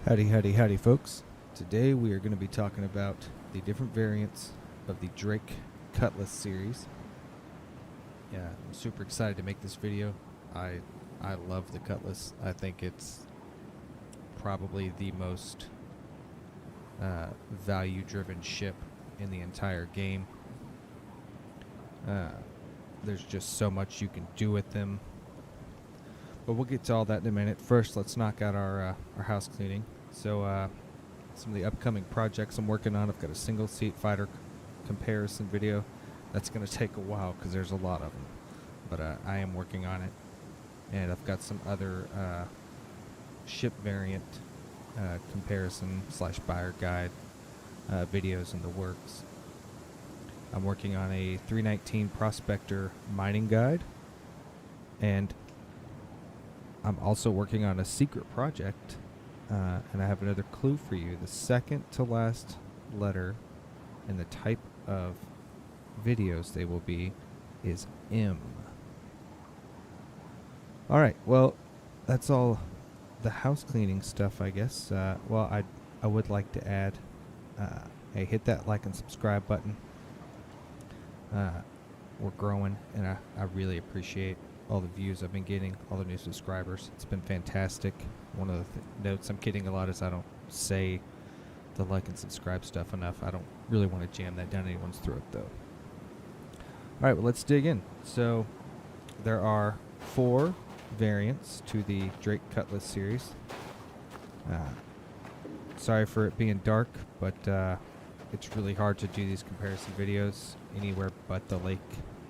Howdy, howdy, howdy, folks. Today we are going to be talking about the different variants of the Drake Cutlass series. Yeah, I'm super excited to make this video. I love the Cutlass. I think it's probably the most value-driven ship in the entire game. There's just so much you can do with them. But we'll get to all that in a minute. First, let's knock out our house cleaning. So, some of the upcoming projects I'm working on. I've got a single seat fighter comparison video. That's going to take a while because there's a lot of them. But I am working on it. And I've got some other ship variant comparison / buyer guide videos in the works. I'm working on a 319 Prospector mining guide. And I'm also working on a secret project, and I have another clue for you. The second to last letter in the type of videos they will be is M. Alright, well, that's all the house cleaning stuff, I guess. Well, I would like to add, hey, hit that like and subscribe button. We're growing, and I really appreciate all the views I've been getting, all the new subscribers. It's been fantastic. One of the notes I'm getting a lot is I don't say the like and subscribe stuff enough. I don't really want to jam that down anyone's throat, though. Alright, well, let's dig in. So, there are 4 variants to the Drake Cutlass series. Sorry for it being dark, but it's really hard to do these comparison videos anywhere but the lake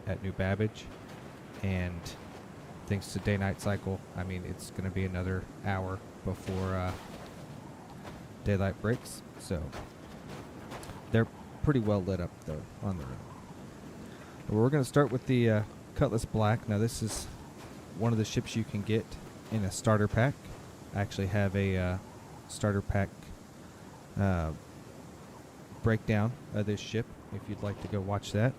at New Babbage. And thanks to day-night cycle, I mean, it's going to be another hour before daylight breaks. So they're pretty well lit up, though, on their own. We're going to start with the Cutlass Black. Now, this is one of the ships you can get in a starter pack. I actually have a starter pack breakdown of this ship, if you'd like to go watch that.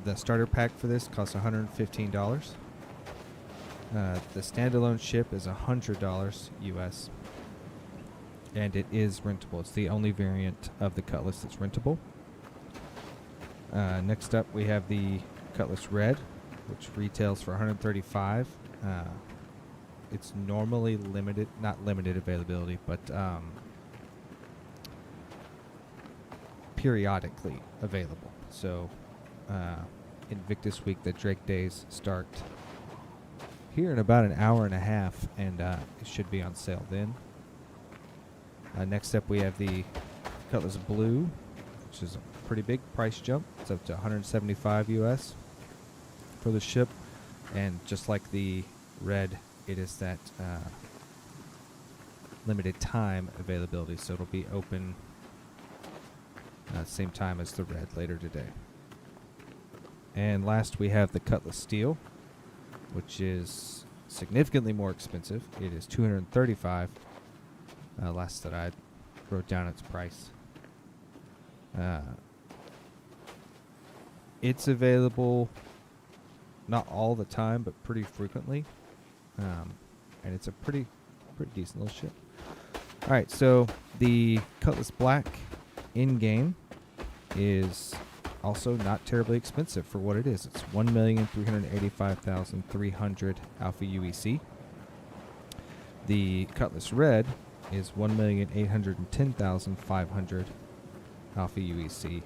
The starter pack for this costs $115. The standalone ship is $100 US, and it is rentable. It's the only variant of the Cutlass that's rentable. Next up, we have the Cutlass Red, which retails for $135. It's normally not limited availability, but periodically available. So Invictus Week, the Drake days, start here in about an hour and a half, and it should be on sale then. Next up, we have the Cutlass Blue, which is a pretty big price jump. It's up to $175 US for the ship, and just like the Red, it is that limited time availability, so it'll be open same time as the Red later today. And last, we have the Cutlass Steel, which is significantly more expensive. It is $235. Last that I wrote down its price. It's available not all the time, but pretty frequently. And it's a pretty decent little ship. All right, so the Cutlass Black in-game is also not terribly expensive for what it is. It's 1,385,300 Alpha UEC. The Cutlass Red is 1,810,500 Alpha UEC.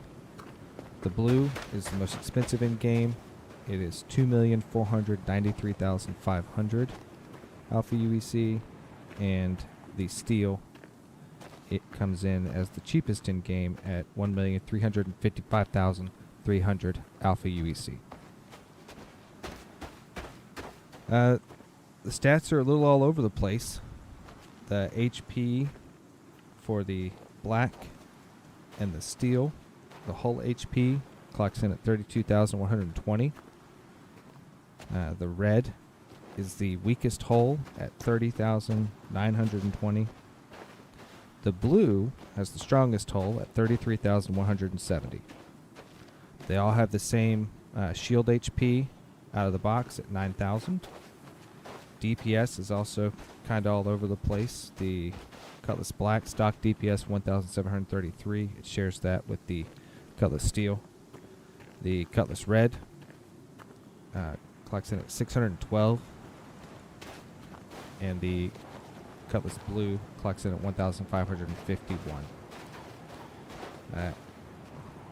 The Blue is the most expensive in game. It is 2,493,500 Alpha UEC, and the Steel, it comes in as the cheapest in game at 1,355,300 Alpha UEC. The stats are a little all over the place. The HP for the Black and the Steel, the hull HP clocks in at 32,120. The Red is the weakest hull at 30,920. The Blue has the strongest hull at 33,170. They all have the same shield HP out of the box at 9,000. DPS is also kind of all over the place. The Cutlass Black stock DPS 1,733. It shares that with the Cutlass Steel. The Cutlass Red clocks in at 612. And the Cutlass Blue clocks in at 1,551.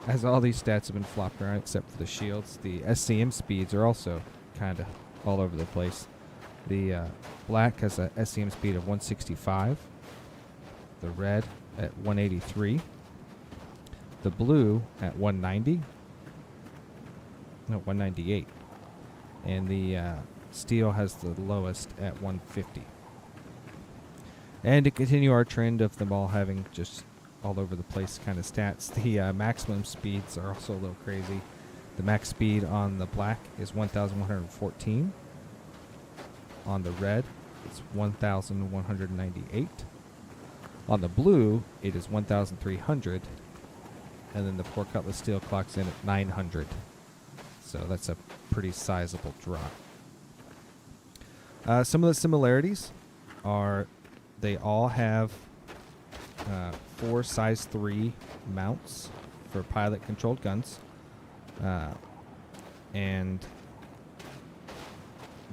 As all these stats have been flopped around except for the shields, the SCM speeds are also kind of all over the place. The Black has a SCM speed of 165. The Red at 183. The Blue at 190. No, 198. And the Steel has the lowest at 150. And to continue our trend of them all having just all over the place kind of stats, the maximum speeds are also a little crazy. The max speed on the Black is 1,114. On the Red, it's 1,198. On the Blue, it is 1,300. And then the poor Cutlass Steel clocks in at 900. So that's a pretty sizable drop. Some of the similarities are they all have 4 size 3 mounts for pilot-controlled guns. And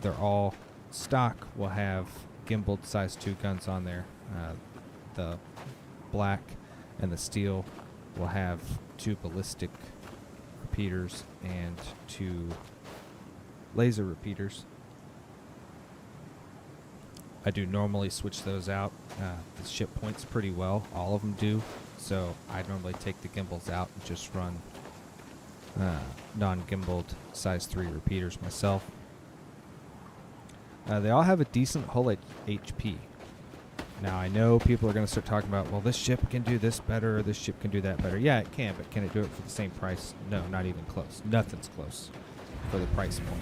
they're all stock will have gimbaled size 2 guns on there. The Black and the Steel will have 2 ballistic repeaters and 2 laser repeaters. I do normally switch those out. The ship points pretty well. All of them do. So I normally take the gimbals out and just run non-gimbaled size 3 repeaters myself. They all have a decent hull HP. Now I know people are going to start talking about, well, this ship can do this better, or this ship can do that better. Yeah, it can, but can it do it for the same price? No, not even close. Nothing's close for the price point.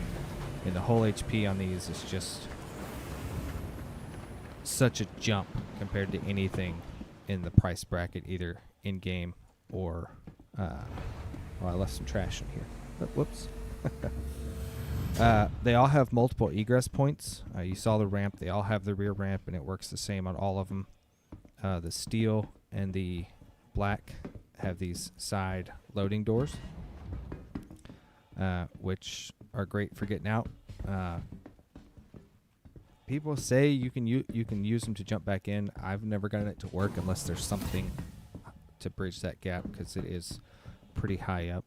And the hull HP on these is just such a jump compared to anything in the price bracket, either in-game or... I left some trash in here. Oh, whoops. They all have multiple egress points. You saw the ramp. They all have the rear ramp, and it works the same on all of them. The Steel and the Black have these side loading doors, which are great for getting out. People say you can use them to jump back in. I've never gotten it to work unless there's something to bridge that gap, because it is pretty high up.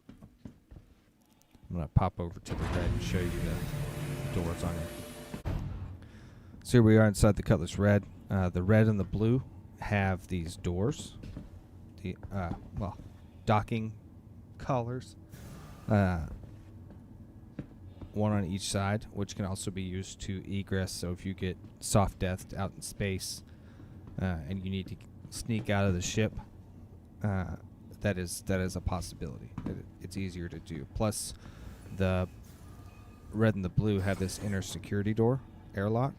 I'm going to pop over to the Red and show you the doors on it. So here we are inside the Cutlass Red. The Red and the Blue have these doors. The docking collars. One on each side, which can also be used to egress. So if you get soft deathed out in space and you need to sneak out of the ship, that is a possibility. It's easier to do. Plus, the Red and the Blue have this inner security door airlock.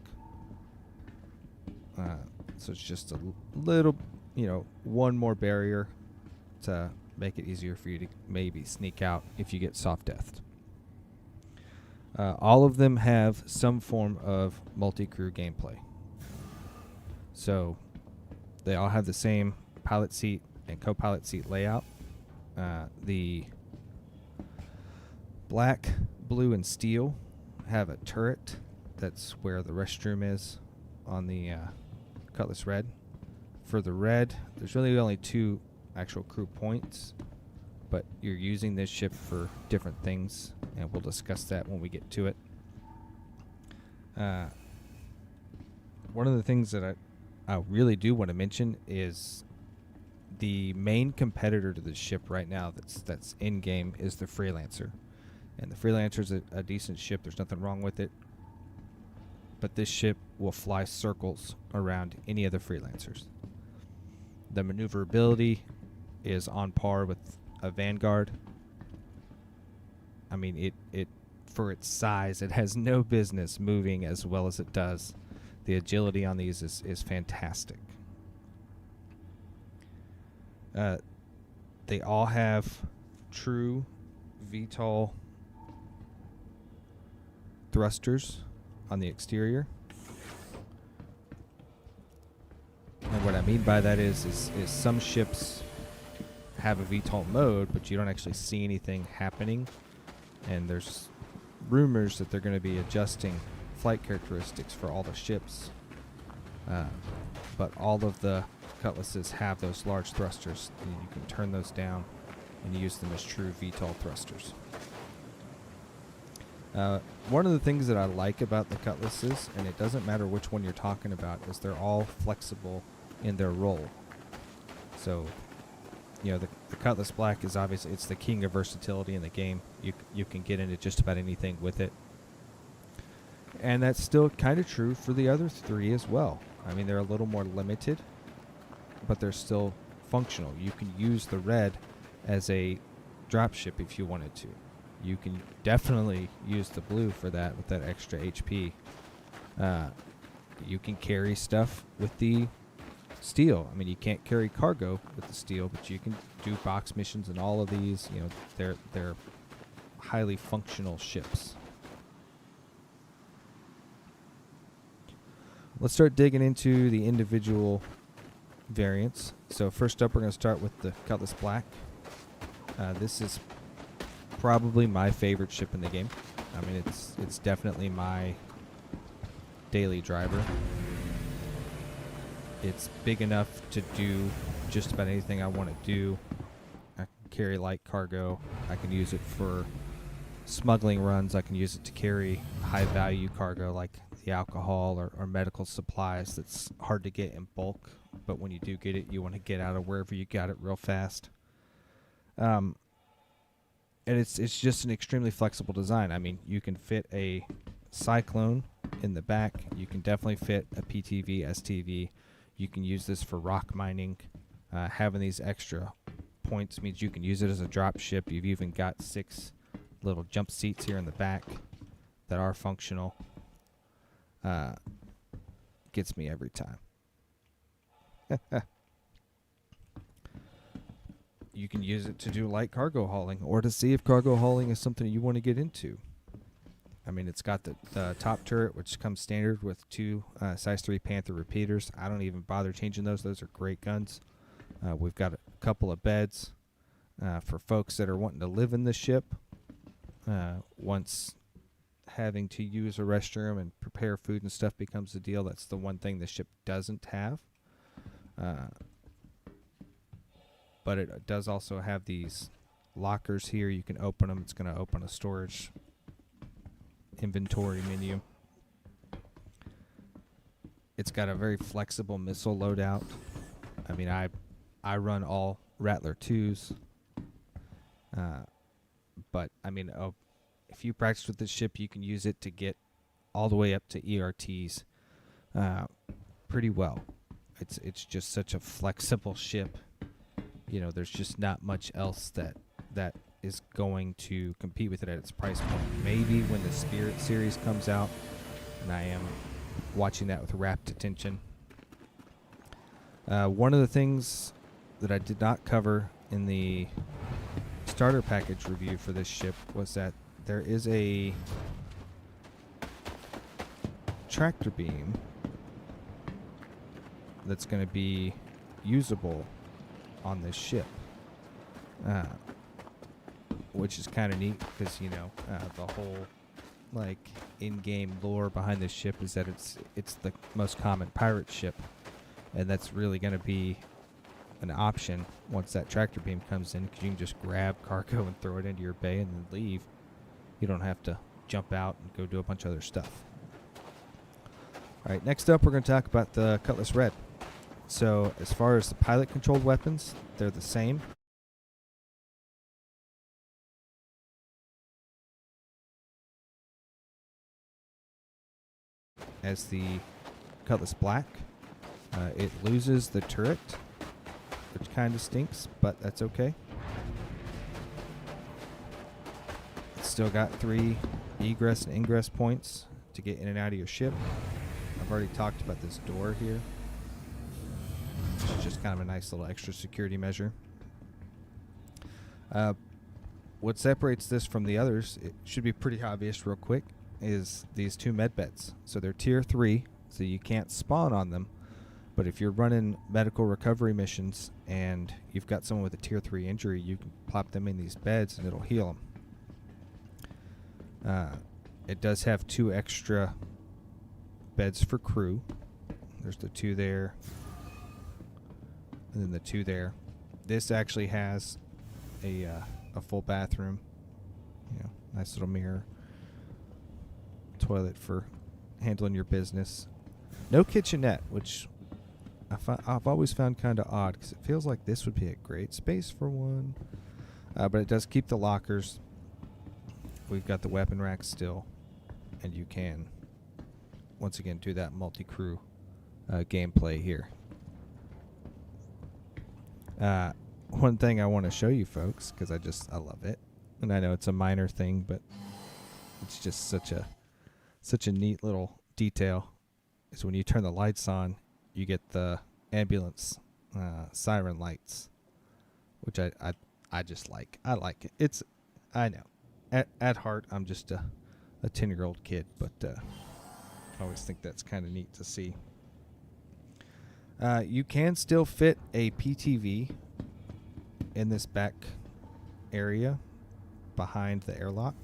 So it's just a little, one more barrier to make it easier for you to maybe sneak out if you get soft deathed. All of them have some form of multi-crew gameplay. So they all have the same pilot seat and co-pilot seat layout. The Black, Blue, and Steel have a turret. That's where the restroom is on the Cutlass Red. For the Red, there's really only 2 actual crew points, but you're using this ship for different things, and we'll discuss that when we get to it. One of the things that I really do want to mention is the main competitor to the ship right now that's in game is the Freelancer. And the Freelancer's a decent ship. There's nothing wrong with it. But this ship will fly circles around any of the Freelancers. The maneuverability is on par with a Vanguard. I mean, it for its size, it has no business moving as well as it does. The agility on these is fantastic. They all have true VTOL thrusters on the exterior. And what I mean by that is some ships have a VTOL mode, but you don't actually see anything happening. And there's rumors that they're going to be adjusting flight characteristics for all the ships. But all of the Cutlasses have those large thrusters, and you can turn those down and use them as true VTOL thrusters. One of the things that I like about the Cutlasses, and it doesn't matter which one you're talking about, is they're all flexible in their role. So, you know, the Cutlass Black is obviously, it's the king of versatility in the game. You can get into just about anything with it. And that's still kind of true for the other three as well. I mean, they're a little more limited, but they're still functional. You can use the Red as a dropship if you wanted to. You can definitely use the Blue for that with that extra HP. You can carry stuff with the Steel. I mean, you can't carry cargo with the Steel, but you can do box missions and all of these. You know, they're highly functional ships. Let's start digging into the individual variants. So first up, we're going to start with the Cutlass Black. This is probably my favorite ship in the game. I mean, it's definitely my daily driver. It's big enough to do just about anything I want to do. I can carry light cargo. I can use it for smuggling runs. I can use it to carry high value cargo like the alcohol or medical supplies that's hard to get in bulk, but when you do get it, you want to get out of wherever you got it real fast. And it's just an extremely flexible design. I mean, you can fit a Cyclone in the back. You can definitely fit a PTV, STV. You can use this for rock mining. Having these extra points means you can use it as a drop ship. You've even got 6 little jump seats here in the back that are functional. Gets me every time. You can use it to do light cargo hauling or to see if cargo hauling is something you want to get into. I mean, it's got the top turret, which comes standard with 2 size 3 Panther repeaters. I don't even bother changing those. Those are great guns. We've got a couple of beds for folks that are wanting to live in the ship. Once having to use a restroom and prepare food and stuff becomes a deal, that's the one thing the ship doesn't have. But it does also have these lockers here. You can open them. It's going to open a storage inventory menu. It's got a very flexible missile loadout. I mean, I run all Rattler 2s. But, I mean, if you practice with this ship, you can use it to get all the way up to ERTs pretty well. It's just such a flexible ship. You know, there's just not much else that is going to compete with it at its price point. Maybe when the Spirit series comes out, and I am watching that with rapt attention. One of the things that I did not cover in the starter package review for this ship was that there is a tractor beam that's going to be usable on this ship, which is kind of neat because, you know, the whole like in-game lore behind this ship is that it's the most common pirate ship, and that's really going to be an option once that tractor beam comes in, because you can just grab cargo and throw it into your bay and then leave. You don't have to jump out and go do a bunch of other stuff. All right, next up we're going to talk about the Cutlass Red. So as far as the pilot-controlled weapons, they're the same. As the Cutlass Black. It loses the turret, which kind of stinks, but that's okay. It's still got 3 egress and ingress points to get in and out of your ship. I've already talked about this door here, which is just kind of a nice little extra security measure. What separates this from the others, it should be pretty obvious real quick, is these 2 med beds. So they're tier 3, so you can't spawn on them, But if you're running medical recovery missions and you've got someone with a tier 3 injury, you can plop them in these beds and it'll heal them. It does have 2 extra beds for crew. There's the 2 there, and then the 2 there. This actually has a full bathroom. Nice little mirror, toilet for handling your business. No kitchenette, which I've always found kind of odd because it feels like this would be a great space for one. But it does keep the lockers. We've got the weapon rack still, and you can once again do that multi-crew gameplay here. One thing I want to show you folks, because I love it, and I know it's a minor thing, but it's just such a neat little detail, is when you turn the lights on, you get the ambulance siren lights, which I just like. I like it. I know, at heart I'm just a 10-year-old kid, but I always think that's kind of neat to see. You can still fit a PTV in this back area behind the airlock.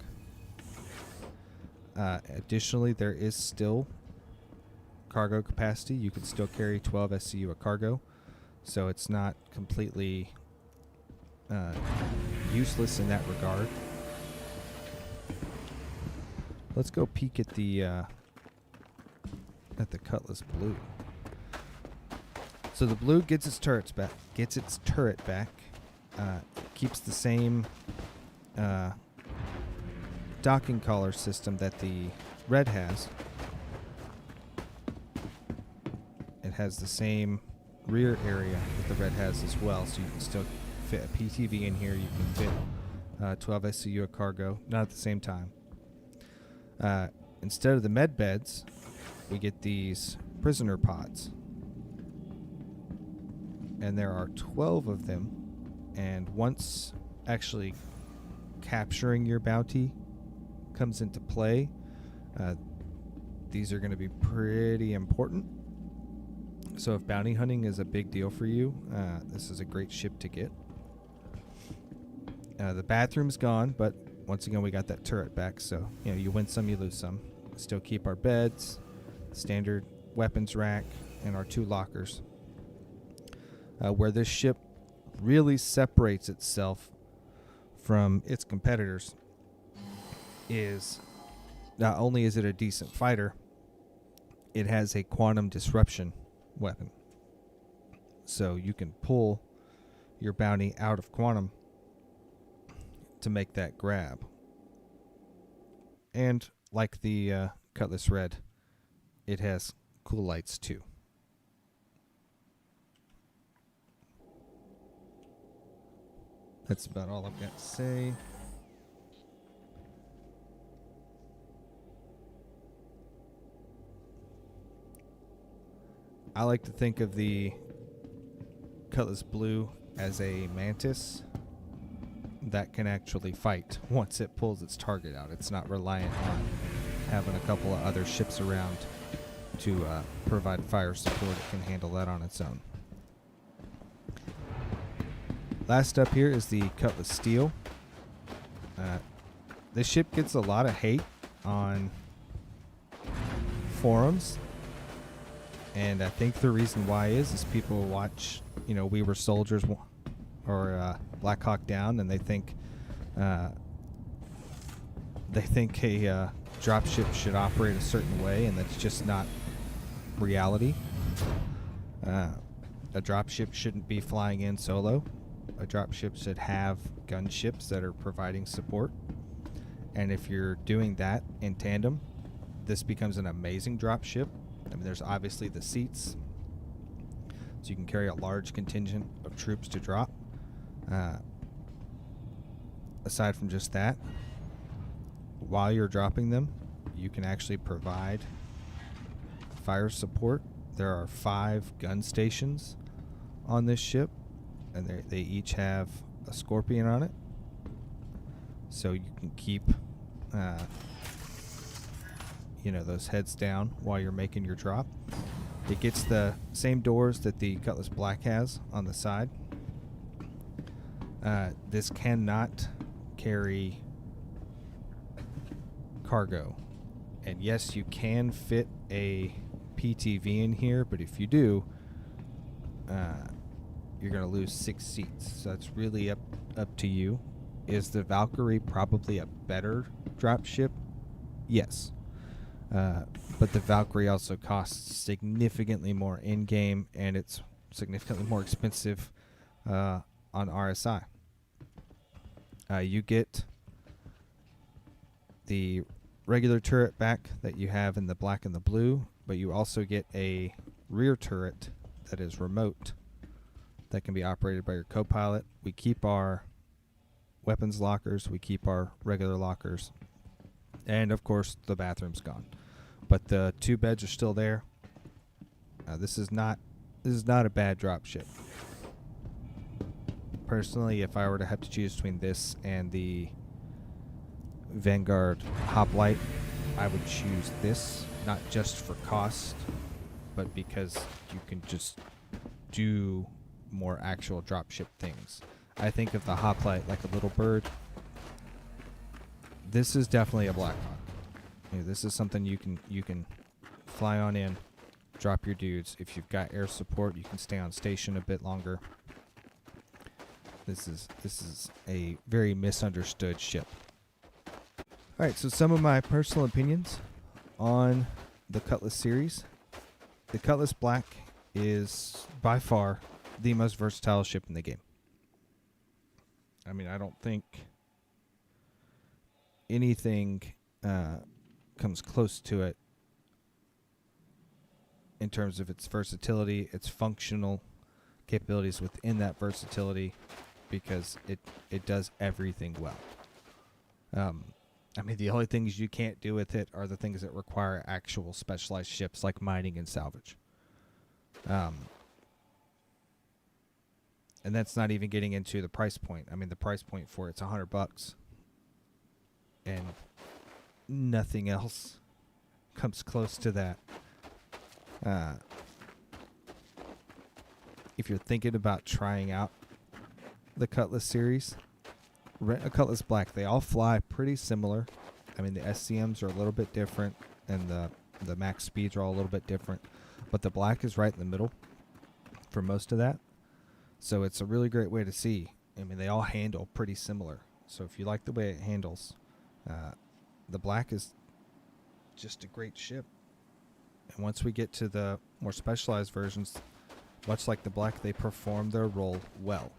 Additionally, there is still cargo capacity. You can still carry 12 SCU of cargo, so it's not completely useless in that regard. Let's go peek at the Cutlass Blue. So the Blue gets its turret back. Keeps the same docking collar system that the Red has. It has the same rear area that the Red has as well, so you can still fit a PTV in here. You can fit 12 SCU of cargo, not at the same time. Instead of the med beds, we get these prisoner pods. And there are 12 of them. And once actually capturing your bounty comes into play, these are going to be pretty important. So if bounty hunting is a big deal for you, this is a great ship to get. The bathroom's gone, but once again we got that turret back, so you win some, you lose some. Still keep our beds, standard weapons rack, and our 2 lockers. Where this ship really separates itself from its competitors is not only is it a decent fighter, it has a quantum disruption weapon. So you can pull your bounty out of quantum to make that grab. And like the Cutlass Red, it has cool lights too. That's about all I've got to say. I like to think of the Cutlass Blue as a mantis that can actually fight once it pulls its target out. It's not reliant on having a couple of other ships around to provide fire support. It can handle that on its own. Last up here is the Cutlass Steel. This ship gets a lot of hate on forums, and I think the reason why is people watch, We Were Soldiers or Black Hawk Down, and they think a dropship should operate a certain way, and that's just not reality. A dropship shouldn't be flying in solo. A dropship should have gunships that are providing support. And if you're doing that in tandem, this becomes an amazing dropship. I mean, there's obviously the seats, so you can carry a large contingent of troops to drop. Aside from just that, while you're dropping them, you can actually provide fire support. There are 5 gun stations on this ship, and they each have a Scorpion on it, so you can keep those heads down while you're making your drop. It gets the same doors that the Cutlass Black has on the side. This cannot carry cargo. And yes, you can fit a PTV in here, but if you do, you're going to lose 6 seats. So it's really up to you. Is the Valkyrie probably a better drop ship? Yes. But the Valkyrie also costs significantly more in-game, and it's significantly more expensive on RSI. You get the regular turret back that you have in the black and the blue, but you also get a rear turret that is remote that can be operated by your co-pilot. We keep our weapons lockers, we keep our regular lockers, and of course the bathroom's gone. But the 2 beds are still there. This is not a bad drop ship. Personally, if I were to have to choose between this and the Vanguard Hoplite, I would choose this, not just for cost, but because you can just do more actual dropship things. I think of the Hoplite like a little bird. This is definitely a Blackhawk. This is something you can fly on in, drop your dudes. If you've got air support, you can stay on station a bit longer. This is a very misunderstood ship. All right, so some of my personal opinions on the Cutlass series. The Cutlass Black is by far the most versatile ship in the game. I mean, I don't think anything comes close to it in terms of its versatility, its functional capabilities within that versatility, because it does everything well. I mean, the only things you can't do with it are the things that require actual specialized ships like mining and salvage. And that's not even getting into the price point. I mean, the price point for it's $100, and nothing else comes close to that. If you're thinking about trying out the Cutlass series, rent a Cutlass Black. They all fly pretty similar. I mean, the SCMs are a little bit different, and the max speeds are all a little bit different, but the Black is right in the middle for most of that. So it's a really great way to see. I mean, they all handle pretty similar. So if you like the way it handles, the Black is just a great ship. And once we get to the more specialized versions, much like the Black, they perform their role well.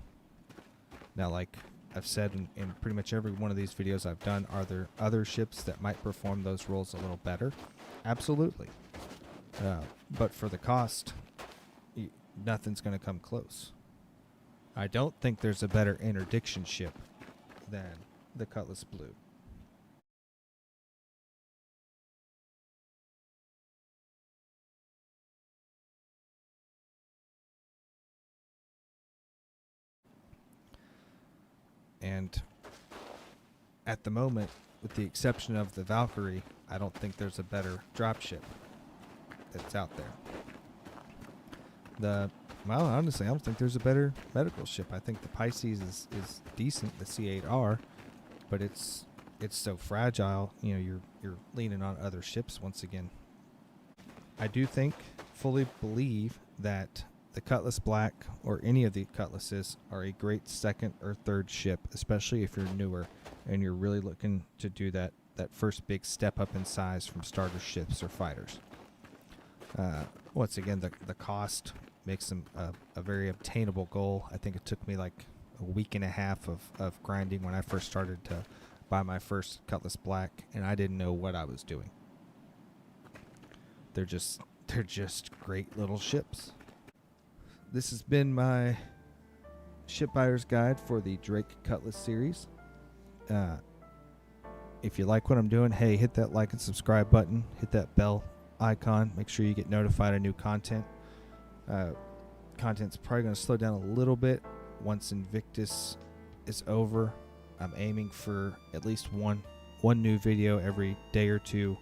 Now, like I've said in pretty much every one of these videos I've done, are there other ships that might perform those roles a little better? Absolutely. But for the cost, nothing's going to come close. I don't think there's a better interdiction ship than the Cutlass Blue. And at the moment, with the exception of the Valkyrie, I don't think there's a better dropship that's out there. Well, honestly, I don't think there's a better medical ship. I think the Pisces is decent, the C8R, but it's so fragile. You know, you're leaning on other ships once again. I do fully believe that the Cutlass Black or any of the Cutlasses are a great second or third ship, especially if you're newer and you're really looking to do that first big step up in size from starter ships or fighters. Once again, the cost makes them a very obtainable goal. I think it took me like a week and a half of grinding when I first started to buy my first Cutlass Black, and I didn't know what I was doing. They're just great little ships. This has been my ship buyer's guide for the Drake Cutlass series. If you like what I'm doing, hey, hit that like and subscribe button, hit that bell icon, make sure you get notified of new content. Content's probably going to slow down a little bit once Invictus is over. I'm aiming for at least one new video every day or two.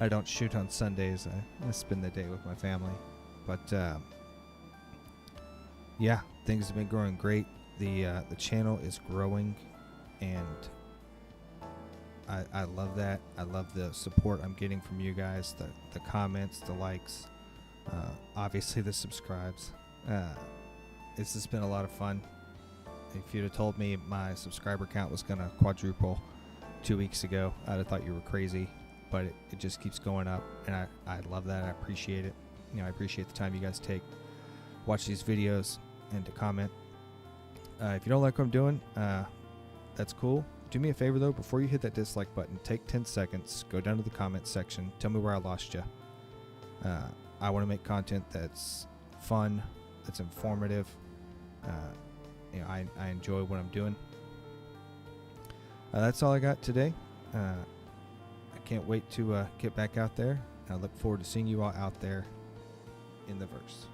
I don't shoot on Sundays. I spend the day with my family. But yeah, things have been growing great. The channel is growing, and I love that. I love the support I'm getting from you guys, the comments, the likes, obviously the subscribes. It's just been a lot of fun. If you'd have told me my subscriber count was going to quadruple 2 weeks ago, I'd have thought you were crazy, but it just keeps going up, and I love that. I appreciate it. I appreciate the time you guys take, watch these videos, and to comment. If you don't like what I'm doing, that's cool. Do me a favor, though. Before you hit that dislike button, take 10 seconds, go down to the comments section, tell me where I lost you. I want to make content that's fun, that's informative. I enjoy what I'm doing. That's all I got today. I can't wait to get back out there. I look forward to seeing you all out there in the verse.